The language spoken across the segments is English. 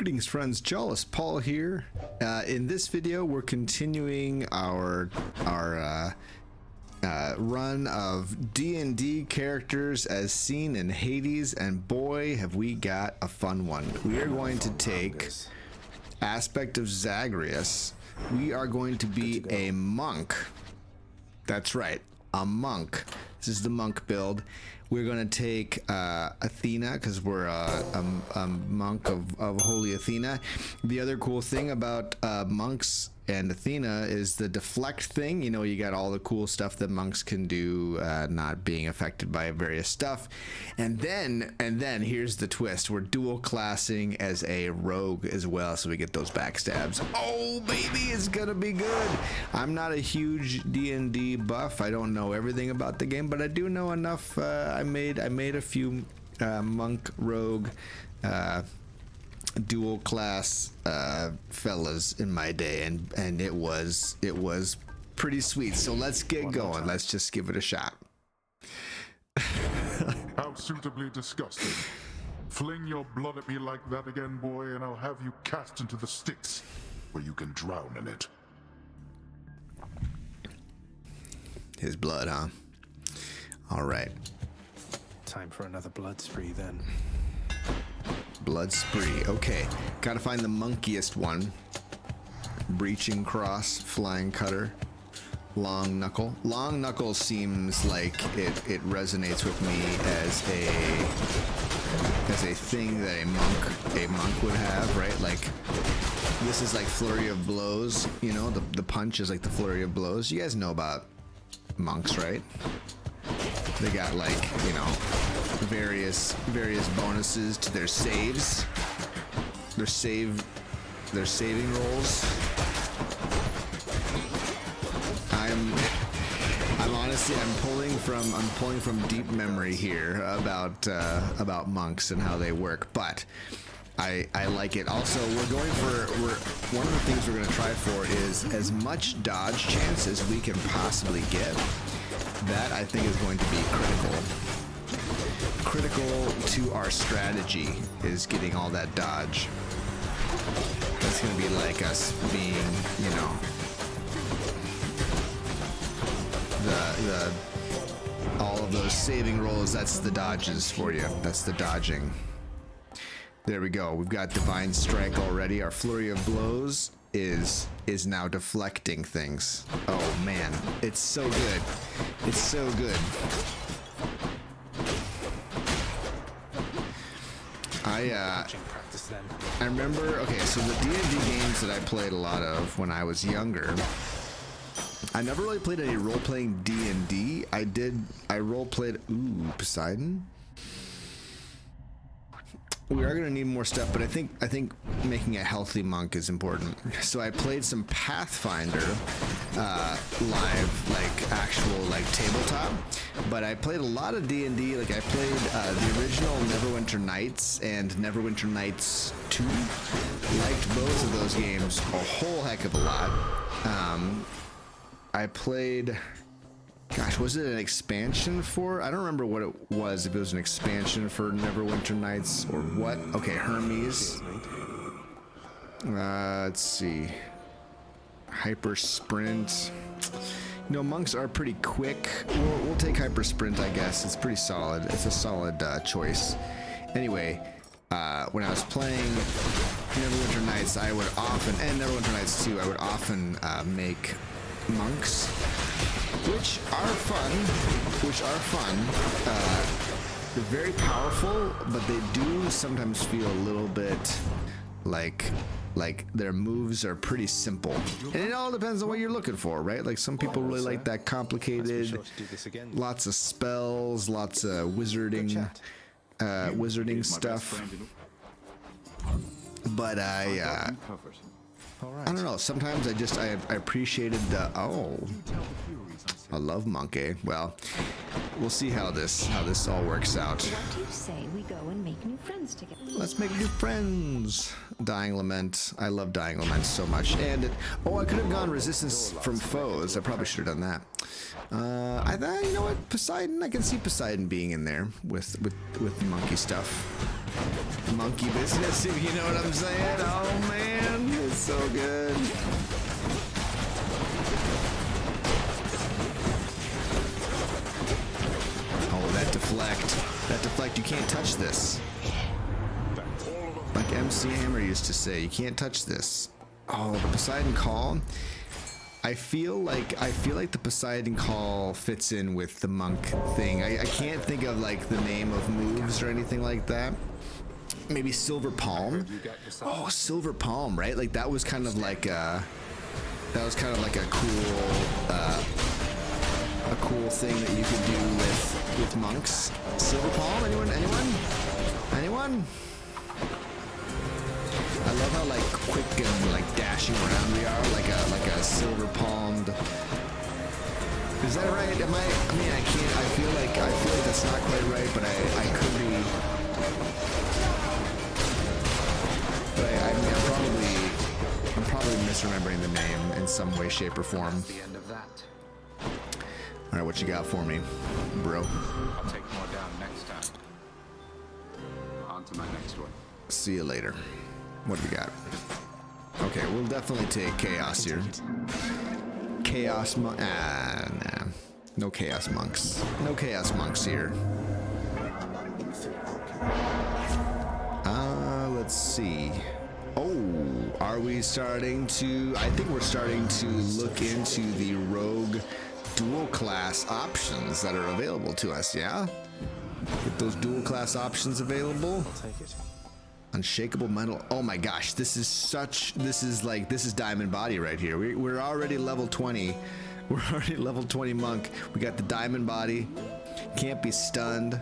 Greetings friends, jawlesspaul here. In this video we're continuing our run of D&D characters as seen in Hades, and boy have we got a fun one. We are going to take aspect of Zagreus. We are going to be a monk. That's right, a monk. This is the monk build. We're going to take Athena because we're a monk of Holy Athena. The other cool thing about monks and Athena is the deflect thing. You know, you got all the cool stuff that monks can do, not being affected by various stuff. And then here's the twist. We're dual classing as a rogue as well, so we get those backstabs. Oh baby, it's gonna be good. I'm not a huge D&D buff. I don't know everything about the game, but I do know enough. I made a few monk rogue dual class fellas in my day, and it was pretty sweet. So let's get going. Let's just give it a shot. How suitably disgusting. Fling your blood at me like that again, boy, and I'll have you cast into the Styx, where you can drown in it. His blood, huh? All right. Time for another blood spree then. Blood spree. Okay, gotta find the monkiest one. Breaching cross, flying cutter, long knuckle. Long knuckle seems like it resonates with me as a thing that a monk would have, right? Like this is like flurry of blows. You know, the punch is like the flurry of blows. You guys know about monks, right? They got, like, you know, various bonuses to their saves, their saving rolls. I'm honestly pulling from deep memory here about monks and how they work, but I like it. Also, one of the things we're going to try for is as much dodge chance as we can possibly get. That, I think, is going to be critical to our strategy, is getting all that dodge. That's going to be like us being, you know, the all of those saving rolls. That's the dodges for you. That's the dodging. There we go. We've got divine strike already. Our flurry of blows is now deflecting things. Oh man, it's so good. It's so good. I remember, okay, so the D&D games that I played a lot of when I was younger, I never really played any role-playing D&D. I role-played, Poseidon? We are going to need more stuff, but I think making a healthy monk is important. So I played some Pathfinder live, like actual like tabletop, but I played a lot of D&D. Like I played the original Neverwinter Nights and Neverwinter Nights 2. Liked both of those games a whole heck of a lot. I played, gosh, was it an expansion for? I don't remember what it was, if it was an expansion for Neverwinter Nights or what. Okay, Hermes. Let's see. Hyper Sprint. You know, monks are pretty quick. We'll take Hyper Sprint, I guess. It's pretty solid. It's a solid choice. Anyway, when I was playing Neverwinter Nights, I would often, and Neverwinter Nights 2, I would often make monks, which are fun. They're very powerful, but they do sometimes feel a little bit like their moves are pretty simple. And it all depends on what you're looking for, right? Like some people really like that complicated, lots of spells, lots of wizarding stuff. But I don't know. Sometimes I appreciated the I love monkey. Well, we'll see how this all works out. What do you say we go and make new friends together. Let's make new friends. Dying Lament. I love Dying Lament so much. And oh, I could have gone resistance from foes. I probably should have done that. I thought, you know what, Poseidon. I can see Poseidon being in there with monkey stuff, monkey business. If you know what I'm saying. Oh man, it's so good. Oh, that deflect. You can't touch this. Like MC Hammer used to say, you can't touch this. Oh, the Poseidon Call. I feel like the Poseidon Call fits in with the monk thing. I can't think of like the name of moves or anything like that. Maybe Silver Palm. Oh, Silver Palm, right? Like that was kind of like a cool thing that you could do with monks. Silver Palm? Anyone? I love how like quick and like dashing around we are, like a silver palmed. Is that right? I mean, I can't. I feel like that's not quite right, but I could be. But I mean, I'm probably misremembering the name in some way, shape, or form. The end of that. All right, what you got for me, bro? I'll take more down next time. On to my next one. See you later. What do we got? Okay, we'll definitely take Chaos here. Chaos monk. Nah. No Chaos monks. No Chaos monks here. Let's see. Oh, are we starting to... I think we're starting to look into the rogue dual class options that are available to us, yeah? Get those dual class options available. I'll take it. Unshakeable metal. Oh my gosh, this is diamond body right here. We're already level 20. We're already level 20 monk. We got the diamond body. Can't be stunned.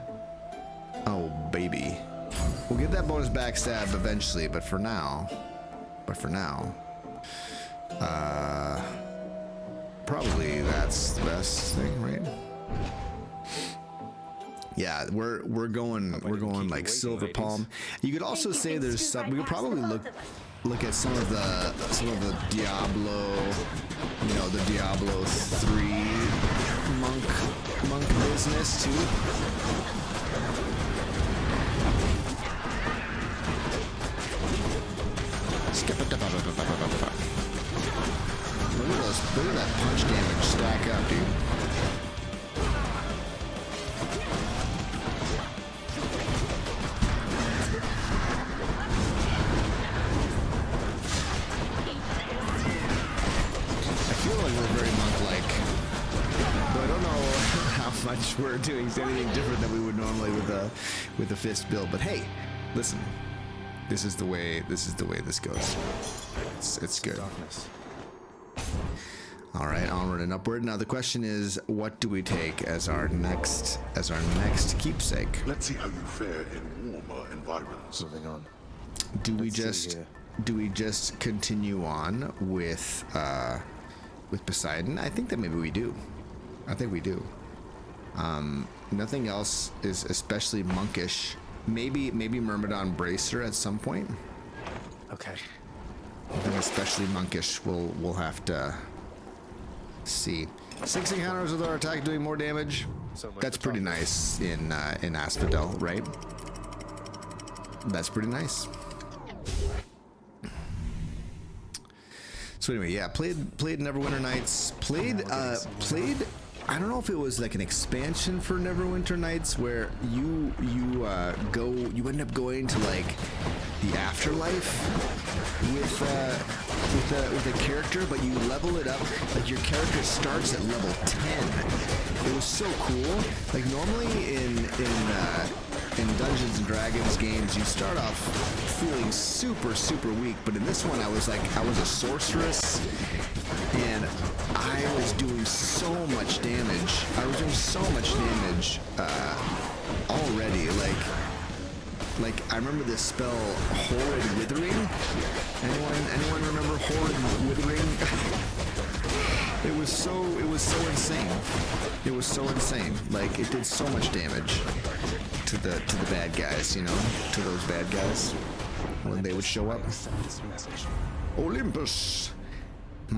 Oh baby. We'll get that bonus backstab eventually, but for now, probably that's the best thing, right? Yeah, we're going like Silver Palm. You could also say there's some. We could probably look at some of the Diablo, you know, the Diablo 3 monk business too. Look at that punch damage stack up, dude. Much we're doing anything different than we would normally with a fist build, but hey, listen, this is the way this goes. It's good. Darkness. All right, onward and upward. Now the question is, what do we take as our next keepsake? Let's see how you fare in warmer environments. Moving on. Do we just continue on with Poseidon? I think that maybe we do. I think we do. Nothing else is especially monkish. Maybe Myrmidon Bracer at some point. Okay. Nothing especially monkish. We'll have to see. 6 encounters with our attack doing more damage. That's pretty nice in Asphodel, right? That's pretty nice. So anyway, yeah, played Neverwinter Nights. Played. I don't know if it was like an expansion for Neverwinter Nights where you end up going to like the afterlife with a character, but you level it up. Like your character starts at level 10. It was so cool. Like normally in Dungeons and Dragons games, you start off feeling super weak, but in this one I was a sorceress and I was doing so much damage. Already. Like I remember this spell, Horrid Withering. Anyone remember Horrid Withering? It was so insane. Like it did so much damage to the bad guys, you know, to those bad guys when they would show up. Olympus. I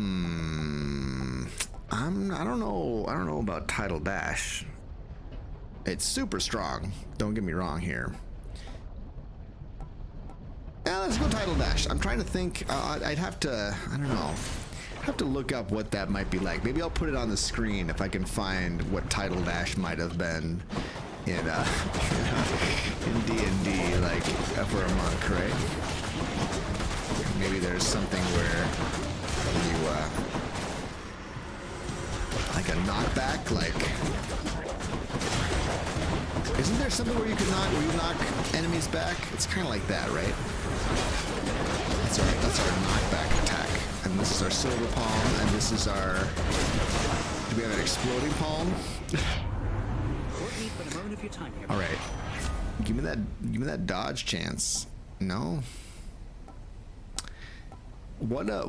don't know about Tidal Dash. It's super strong. Don't get me wrong here. Yeah, let's go Tidal Dash. I'm trying to think. I'd have to. I don't know. Have to look up what that might be like. Maybe I'll put it on the screen if I can find what Tidal Dash might have been in D&D, like for a monk, right? Maybe there's something where you like a knockback, like isn't there something where you can knock enemies back? It's kind of like that, right? That's our knockback attack. And this is our silver palm, and this is our... Do we have an exploding palm? Alright. Give me that dodge chance. No? What a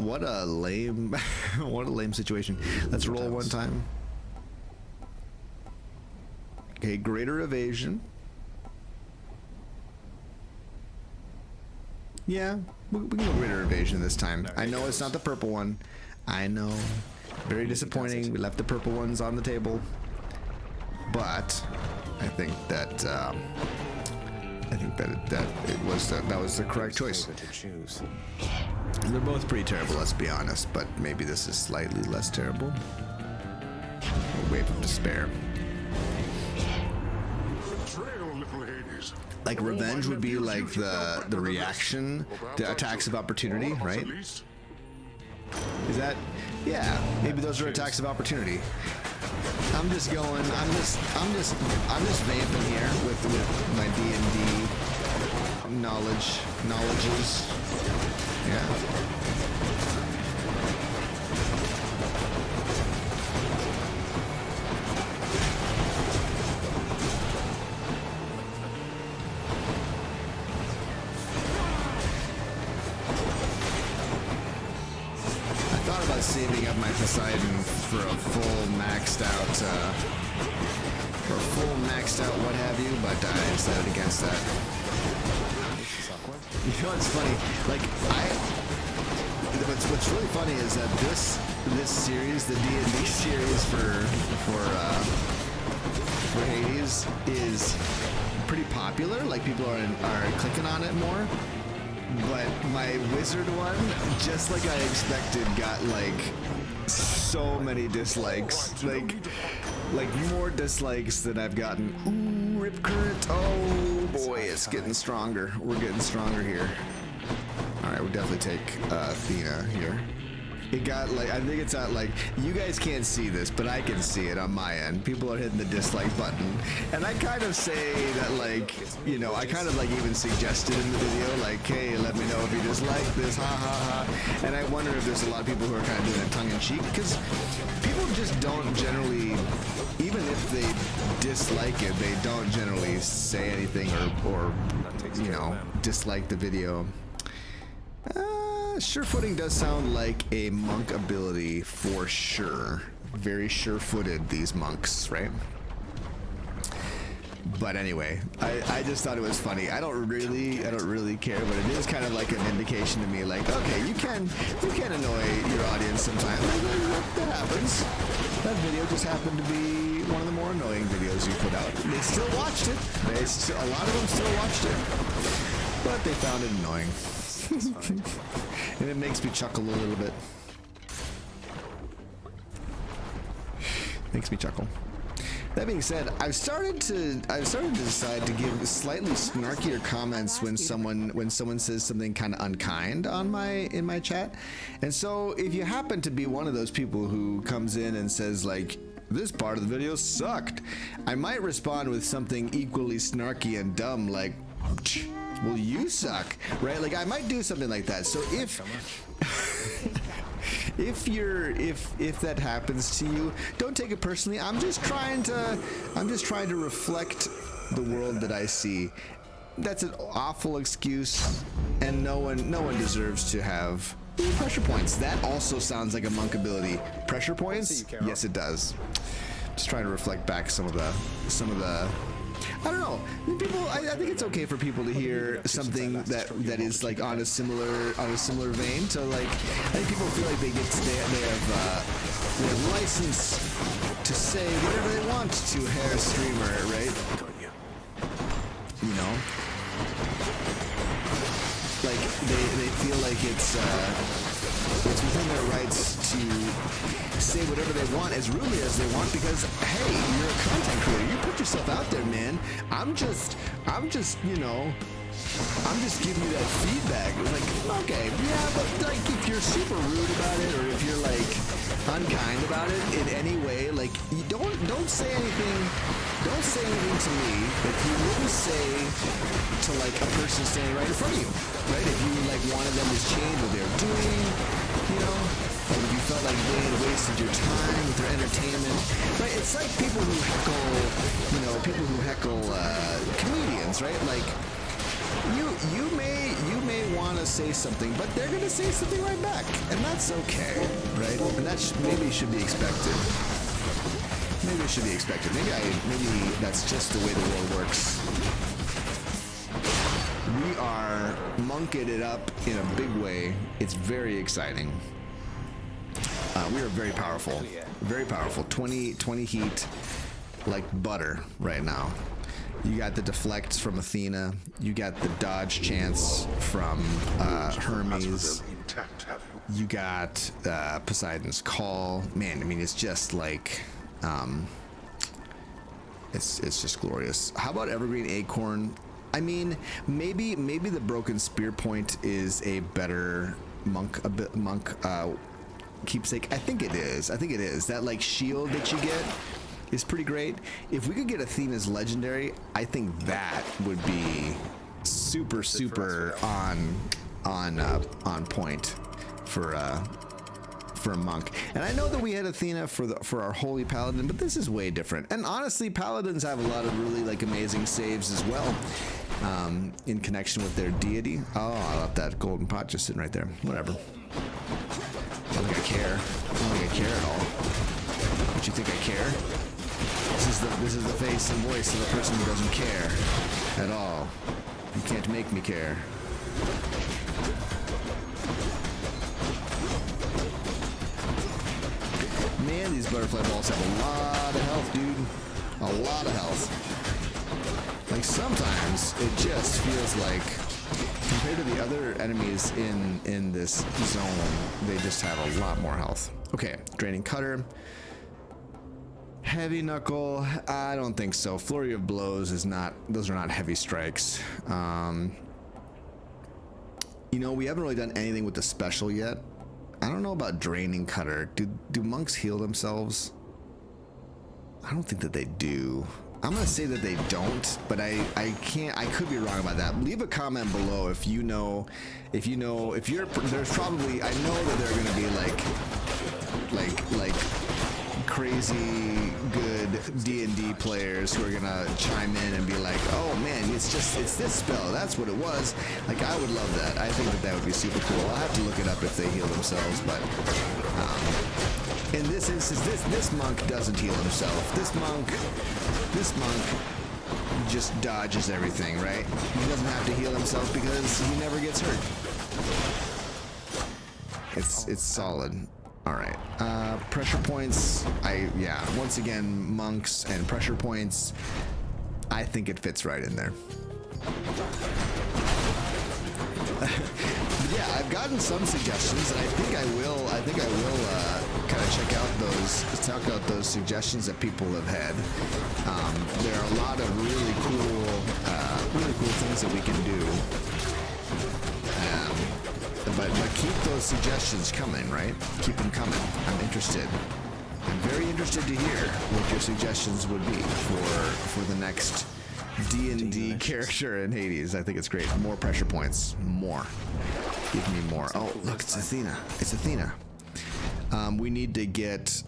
lame what a lame situation. Let's roll one time. Okay, greater evasion. Yeah, we can go greater evasion this time. I know it's not the purple one. I know. Very disappointing. We left the purple ones on the table. But I think that that was the correct choice. They're both pretty terrible, let's be honest, but maybe this is slightly less terrible. Wave of despair. Like revenge would be like the reaction, the attacks of opportunity, right? Is that? Yeah, maybe those are attacks of opportunity. I'm just vamping here with my D&D knowledges. Yeah. Saving up my Poseidon for a full maxed out, what have you, but I decided against that. You know what's funny? Like what's really funny is that this series, the D&D series for Hades, is pretty popular. Like people are clicking on it more. But my wizard one, just like I expected, got like so many dislikes. Like more dislikes than I've gotten. Ooh, Rip Current. Oh boy, it's getting stronger. We're getting stronger here. Alright, we'll definitely take Athena here. It got like, I think it's at like, you guys can't see this, but I can see it on my end. People are hitting the dislike button. And I kind of say that, like, you know, I kind of like even suggested in the video, like, hey, let me know if you dislike this, ha ha ha. And I wonder if there's a lot of people who are kind of doing it tongue in cheek, because people just don't generally, even if they dislike it, they don't generally say anything or you know, dislike the video. Sure-footing does sound like a monk ability for sure. Very sure-footed, these monks, right? But anyway, I just thought it was funny. I don't really care, but it is kind of like an indication to me, like, okay, you can annoy your audience sometimes. That happens. That video just happened to be one of the more annoying videos you put out. They still watched it. A lot of them still watched it, but they found it annoying. And it makes me chuckle a little bit. Makes me chuckle. That being said, I've started to decide to give slightly snarkier comments when someone says something kind of unkind in my chat. And so if you happen to be one of those people who comes in and says like, this part of the video sucked, I might respond with something equally snarky and dumb like, well, you suck, right? Like I might do something like that. So if if that happens to you, don't take it personally. I'm just trying to reflect the world that I see. That's an awful excuse, and no one deserves to have pressure points. That also sounds like a monk ability. Pressure points? Yes, it does. Just trying to reflect back some of the I don't know. I think it's okay for people to hear something that is like on a similar vein. So like, I think people feel like they have license to say whatever they want to hair streamer, right? You know, like they feel like it's within their rights to say whatever they want as rudely as they want because, hey, you're a content creator. You put yourself out there, man. I'm just, you know, I'm just giving you that feedback. Like, okay, yeah, but like if you're super rude about it or if you're like unkind about it in any way, like you don't say anything. Don't say anything to me that you wouldn't say to like a person standing right in front of you, right? If you like wanted them to change what they're doing, you know, and if you felt like they had wasted your time with their entertainment, right? It's like people who heckle comedians, right? Like you may want to say something, but they're gonna say something right back, and that's okay, right? And that maybe should be expected. Maybe it should be expected. Maybe that's just the way the world works. We are monking it up in a big way. It's very exciting. We are very powerful. Very powerful. 20 heat like butter right now. You got the deflects from Athena. You got the dodge chance from Hermes. You got Poseidon's call. Man, I mean, it's just like... it's just glorious. How about Evergreen Acorn? I mean, maybe the Broken Spear Point is a better monk keepsake. I think it is. That like shield that you get is pretty great. If we could get Athena's legendary, I think that would be super on point for a monk. And I know that we had Athena for our holy paladin, but this is way different. And honestly, paladins have a lot of really like amazing saves as well, in connection with their deity. Oh, I love that golden pot just sitting right there. Whatever. I don't think I care. I don't think I care at all. Don't you think I care? This is the face and voice of a person who doesn't care at all. You can't make me care. Man, these butterfly balls have a lot of health, dude. A lot of health. Like, sometimes it just feels like, compared to the other enemies in this zone, they just have a lot more health. Okay, Draining Cutter. Heavy Knuckle, I don't think so. Flurry of Blows is not, those are not heavy strikes. You know, we haven't really done anything with the special yet. I don't know about Draining Cutter. Do monks heal themselves? I don't think that they do. I'm gonna say that they don't, but I could be wrong about that. Leave a comment below if you know, there's probably, I know that there are gonna be like crazy good D&D players who are gonna chime in and be like, oh man, it's this spell, that's what it was. Like, I would love that. I think that would be super cool. I'll have to look it up if they heal themselves, but in this instance, this monk doesn't heal himself. This monk just dodges everything, right? He doesn't have to heal himself because he never gets hurt. It's solid. All right, pressure points. Once again, monks and pressure points. I think it fits right in there. Yeah, I've gotten some suggestions, and I think I will kind of check out those suggestions that people have had. There are a lot of really cool things that we can do. But keep those suggestions coming, right? Keep them coming. I'm interested. I'm very interested to hear what your suggestions would be for the next D&D character in Hades. I think it's great. More pressure points. More. Give me more. Oh, look, it's Athena. It's Athena. We need to get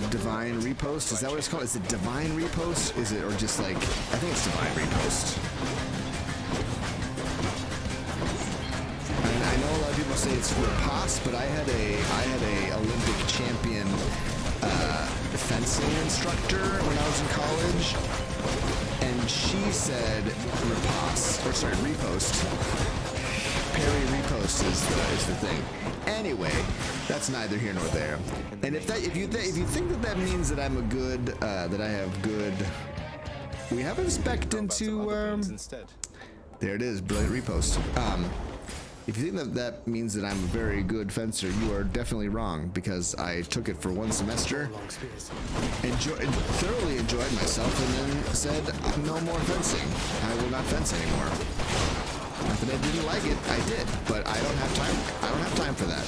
Divine Reposte. Is that what it's called? Is it Divine Reposte? Is it, or just like, I think it's Divine Reposte. I know a lot of people say it's Reposte, but I had a Olympic champion fencing instructor when I was in college, and she said reposte. Parry reposte is the thing. Anyway, that's neither here nor there. And if you think that means that I'm a good that I have good, we haven't spec'd into there it is, brilliant repost. If you think that means that I'm a very good fencer, you are definitely wrong, because I took it for one semester, thoroughly enjoyed myself, and then said, no more fencing. I will not fence anymore. Not that I didn't like it, I did, but I don't have time. I don't have time for that.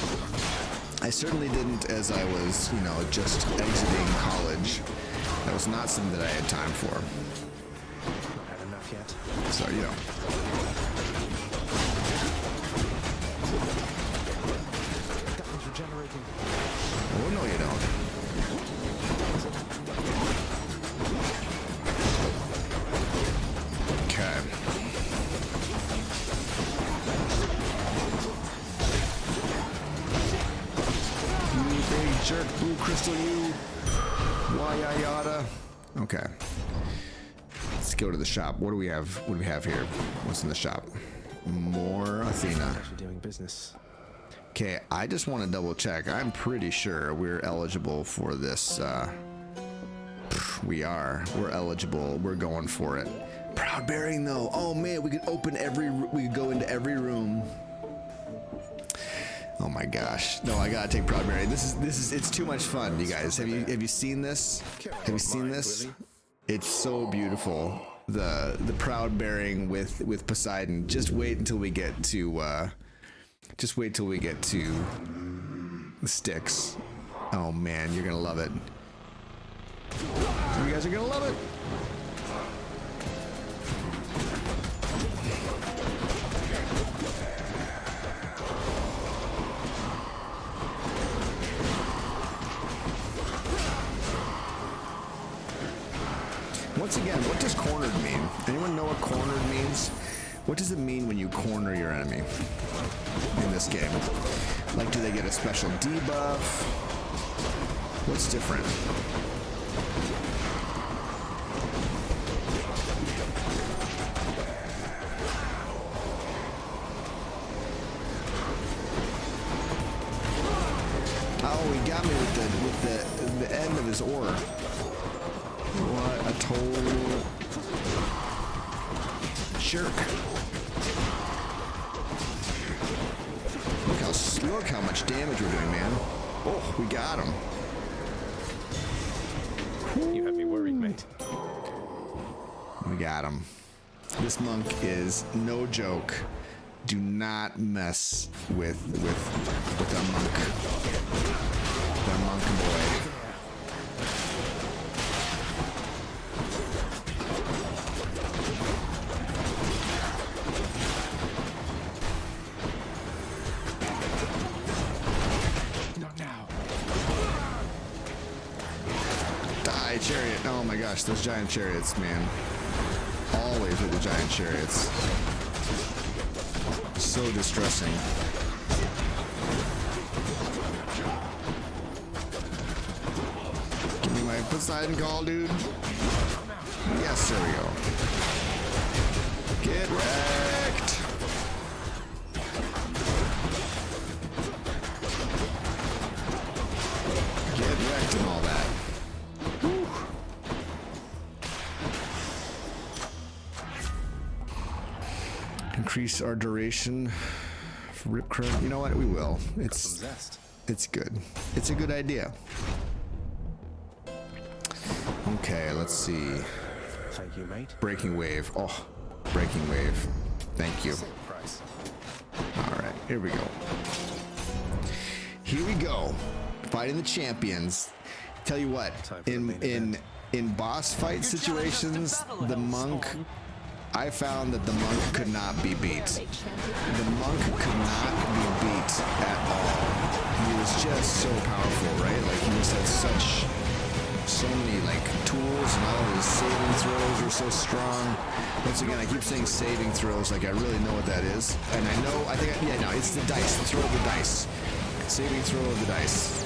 I certainly didn't as I was, just exiting college. That was not something that I had time for. Not had enough yet. So, Oh, no, you don't. Okay. You big jerk, blue crystal, you. Why, yada. Okay. Let's go to the shop. What do we have? What do we have here? What's in the shop? More Athena. Actually doing business. Okay, I just want to double check. I'm pretty sure we're eligible for this. We're eligible. We're going for it. Proud bearing though. Oh man, we could go into every room. Oh my gosh. No, I gotta take proud bearing. This is it's too much fun, you guys. Have you seen this? Have you seen this? It's so beautiful. The proud bearing with Poseidon. Just wait until we get to the Styx. Oh man, you're gonna love it. You guys are gonna love it. Once again, what does cornered mean? Anyone know what cornered means? What does it mean when you corner your enemy in this game? Like, do they get a special debuff? What's different? Oh, he got me with the end of his oar. What a total jerk. Look how much damage we're doing, man. Oh, we got him. You had me worried, mate. We got him. This monk is no joke. Do not mess with our monk. Our monk boy. Chariot. Oh my gosh, those giant chariots, man. Always with the giant chariots. So distressing. Give me my Poseidon call, dude. Yes, there we go. Get wrecked. Get wrecked and all that. Increase our duration for rip current. You know what? We will. It's good. It's a good idea. Okay, let's see. Thank you, mate. Breaking wave. Oh, breaking wave. Thank you. All right, here we go. Here we go. Fighting the champions. Tell you what, in boss fight situations, the monk. I found that the monk could not be beat. The monk could not be beat at all. He was just so powerful, right? Like, he just had so many like tools, and all of his saving throws were so strong. Once again, I keep saying saving throws like I really know what that is. And it's the dice, the throw of the dice. Saving throw of the dice.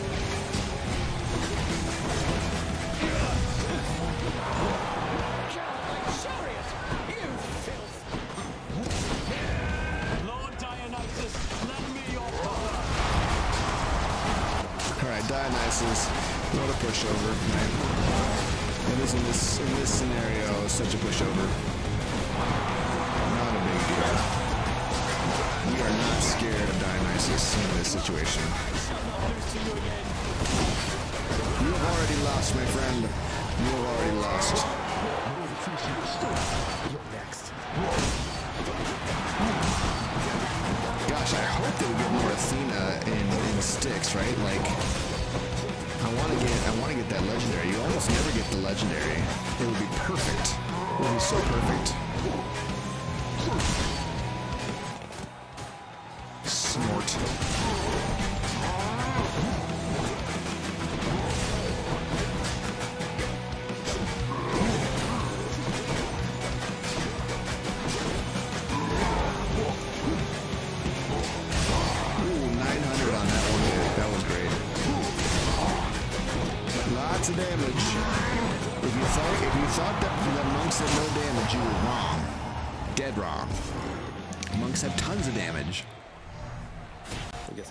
Dionysus. What a pushover, right? It is in this scenario such a pushover. Not a big deal. We are not scared of Dionysus in this situation. You have already lost, my friend. You have already lost. Gosh, I hope they would get more Athena in Styx, right? Like, I want to get that legendary. You almost never get the legendary. It would be perfect. It would be so perfect. Snort. Lots of damage. If you thought that monks had no damage, you were wrong. Dead wrong. Monks have tons of damage.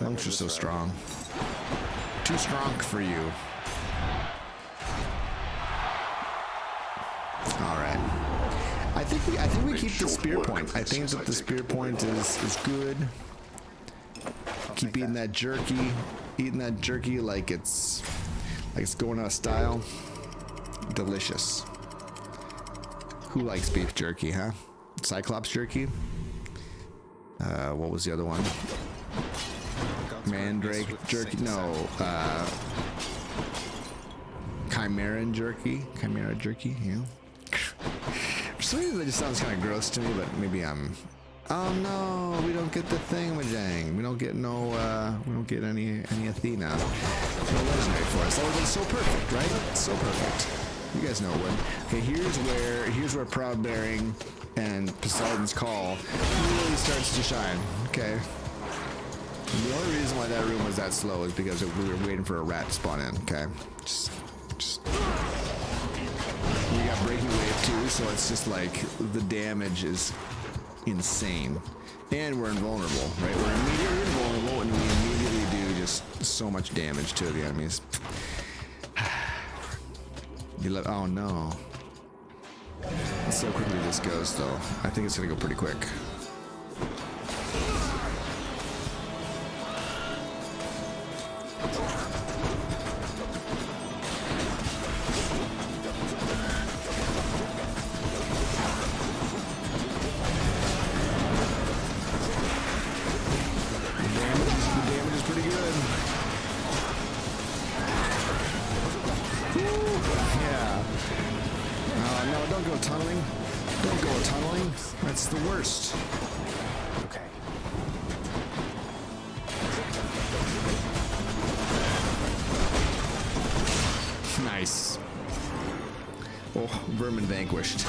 Monks are so strong. Too strong for you. Alright. I think we keep the spear point. I think that the spear point is good. Keep eating that jerky. Eating that jerky like it's going out of style. Delicious. Who likes beef jerky, huh? Cyclops jerky? What was the other one? Mandrake jerky? No. Chimeran jerky? Chimera jerky, yeah. For some reason that just sounds kind of gross to me, but maybe I'm... Oh no, we don't get the thingamajang. We don't get any Athena. No legendary for us. That would have been so perfect, right? So perfect. You guys know it would. Okay, here's where Proud Bearing and Poseidon's Call really starts to shine. Okay. And the only reason why that room was that slow is because we were waiting for a rat to spawn in. Okay. Just. We got Breaking Wave too, so it's just like the damage is insane, and we're invulnerable, right? We're immediately invulnerable, and we immediately do just so much damage to the enemies. Oh no! Let's see how quickly this goes, though. I think it's gonna go pretty quick. That's the worst. Okay. Nice. Oh, vermin vanquished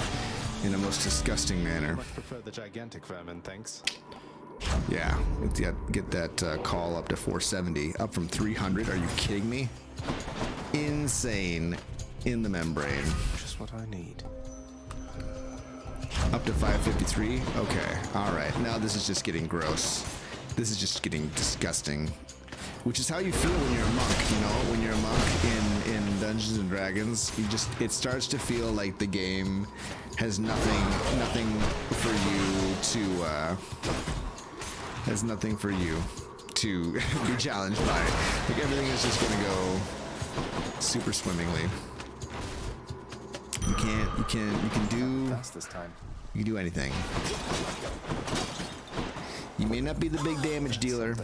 in a most disgusting manner. Much prefer the gigantic vermin, thanks. Yeah, get that call up to 470, up from 300. Are you kidding me? Insane in the membrane. Just what I need. Up to 553. Okay, all right. Now this is just getting gross. This is just getting disgusting. Which is how you feel when you're a monk, you know? When you're a monk in Dungeons and Dragons, it starts to feel like the game has nothing for you to be challenged by. Like everything is just gonna go super swimmingly. You can do This time. you can do anything. You may not be the big damage dealer,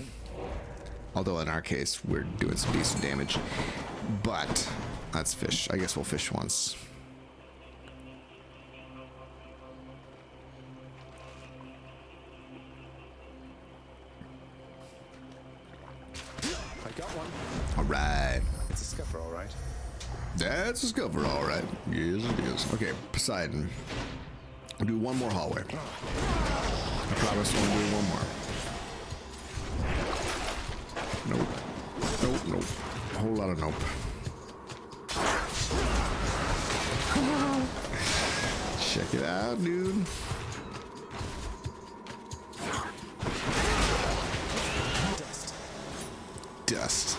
although in our case we're doing some decent damage. But let's fish. I guess we'll fish once. I got one. All right. It's a scuffer, all right. That's a scupper, all right. Yes, it is. Okay, Poseidon. We'll do one more hallway. I promise we'll do one more. Nope. Nope. A whole lot of nope. Check it out, dude. Dust.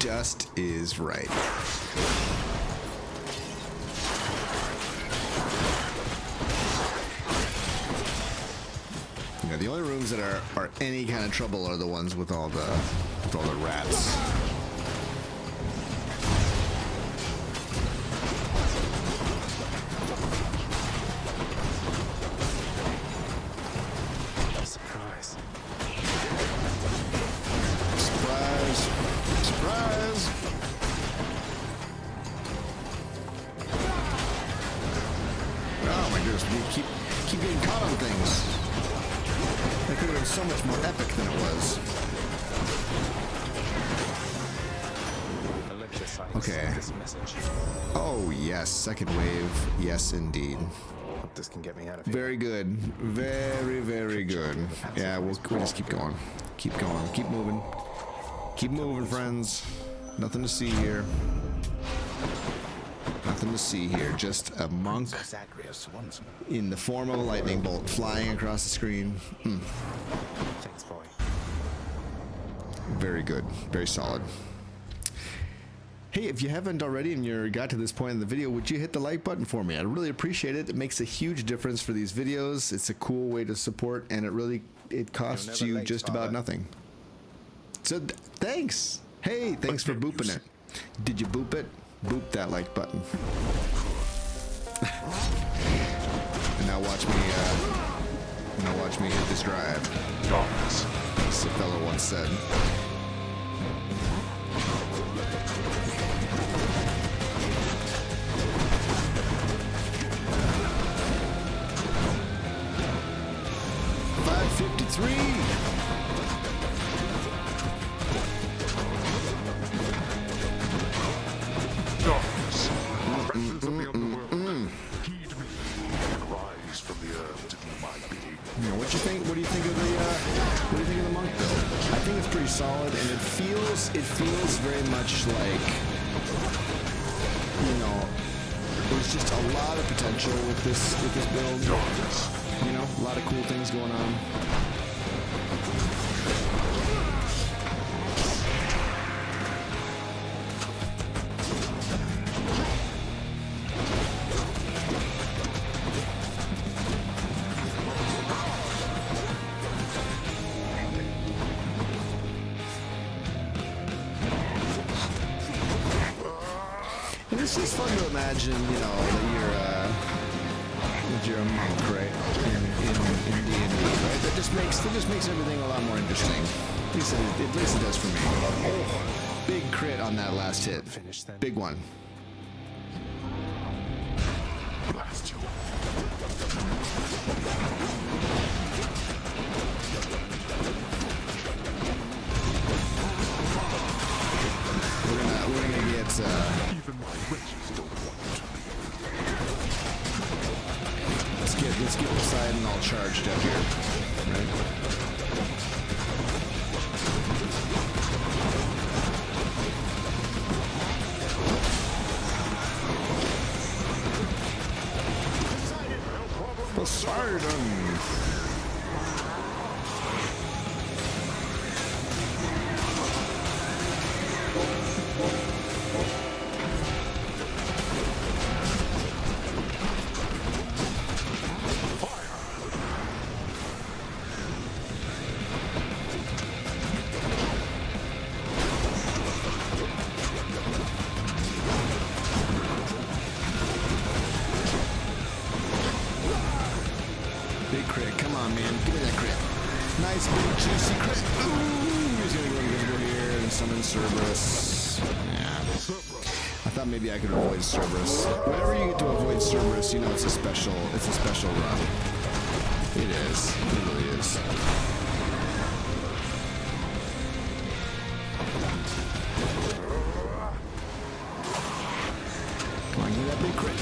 just is right. Yeah, the only rooms that are any kind of trouble are the ones with all the rats. Surprise. Surprise! Surprise! Oh my goodness, we keep getting caught on things. That could have been so much more epic than it was. Olympus, I Okay. accept this message. Oh yes, second wave. Yes, indeed. Hope this can get me out of here. Very good. Very, very good. Yeah, we'll just keep going. Keep going. Keep moving. Keep moving, friends. Nothing to see here. Nothing to see here. Just a monk Zagreus once more. in the form of a lightning bolt flying across the screen. Thanks, boy. Very good. Very solid. Hey, if you haven't already and you got to this point in the video, would you hit the like button for me? I'd really appreciate it. It makes a huge difference for these videos. It's a cool way to support, and it costs never you late, just about Father. nothing. So thanks. Hey, thanks for booping it. Did you boop it? Boop that like button. And now watch me hit this drive. Jawless. As a fellow once said. Jawless. Presence of the underworld. Heed me. And rise from the earth to do my bidding. What do you think of the monk build? I think it's pretty solid, and it feels very much like, there's just a lot of potential with this build. Jawless. A lot of cool things going on. And it's just fun to imagine, that you're a monk, right? In D&D, right? That just makes everything a lot more interesting. At least it does for me. Oh, big crit on that last hit. Finish then. Big one. Blast you. We're gonna get. Even my witches don't want to. Let's get Poseidon all charged up here. Right? Poseidon! Big crit, come on, man, give me that crit. Nice big juicy crit. Ooh, he's gonna go invisible here and summon Cerberus. Yeah. I thought maybe I could avoid Cerberus. Whenever you get to avoid Cerberus, it's a special run. It is. It really is. Come on, give me that big crit.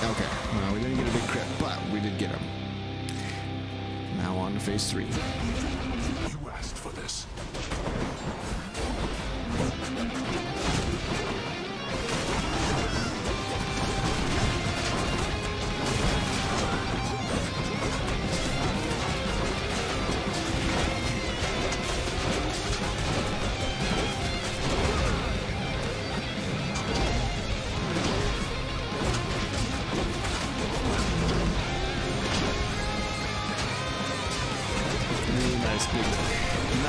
Okay, well, we didn't get a big crit, but we did get him. Now on to phase 3. You asked for this.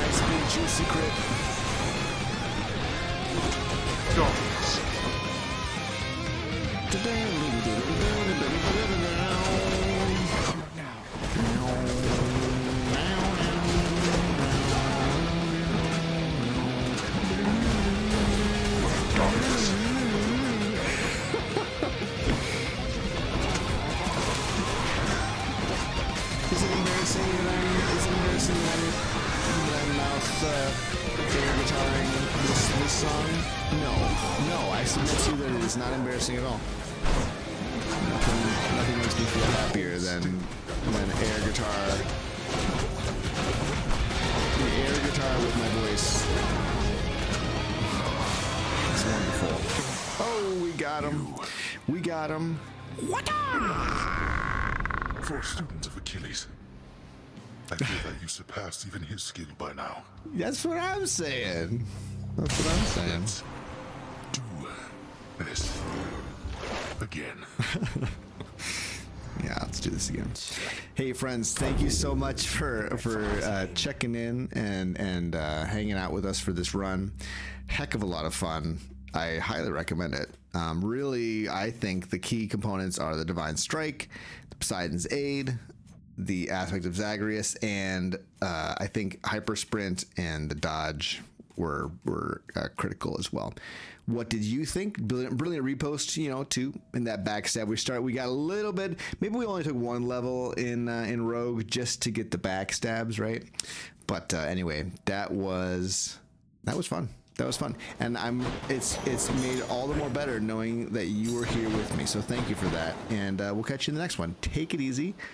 nice big juicy crit. Jawless. Is it embarrassing that I'm mouth air guitaring this song? No, I submit to you that it is not embarrassing at all. Nothing makes me feel happier than air guitar. The air guitar with my voice. It's wonderful. Oh, we got him. We got him. For a student of Achilles, I feel that you surpassed even his skill by now. That's what I'm saying. That's what I'm saying. Do this again. Yeah, let's do this again. Hey friends, thank you so much for checking in and hanging out with us for this run. Heck of a lot of fun. I highly recommend it. Really, I think the key components are the Divine Strike, the Poseidon's Aid, the aspect of Zagreus, and I think Hyper Sprint and the Dodge were critical as well. What did you think? Brilliant repost, too, in that backstab. We got a little bit, maybe we only took one level in Rogue just to get the backstabs, right? But anyway, that was fun. That was fun, and it's made all the more better knowing that you were here with me. So thank you for that, and we'll catch you in the next one. Take it easy.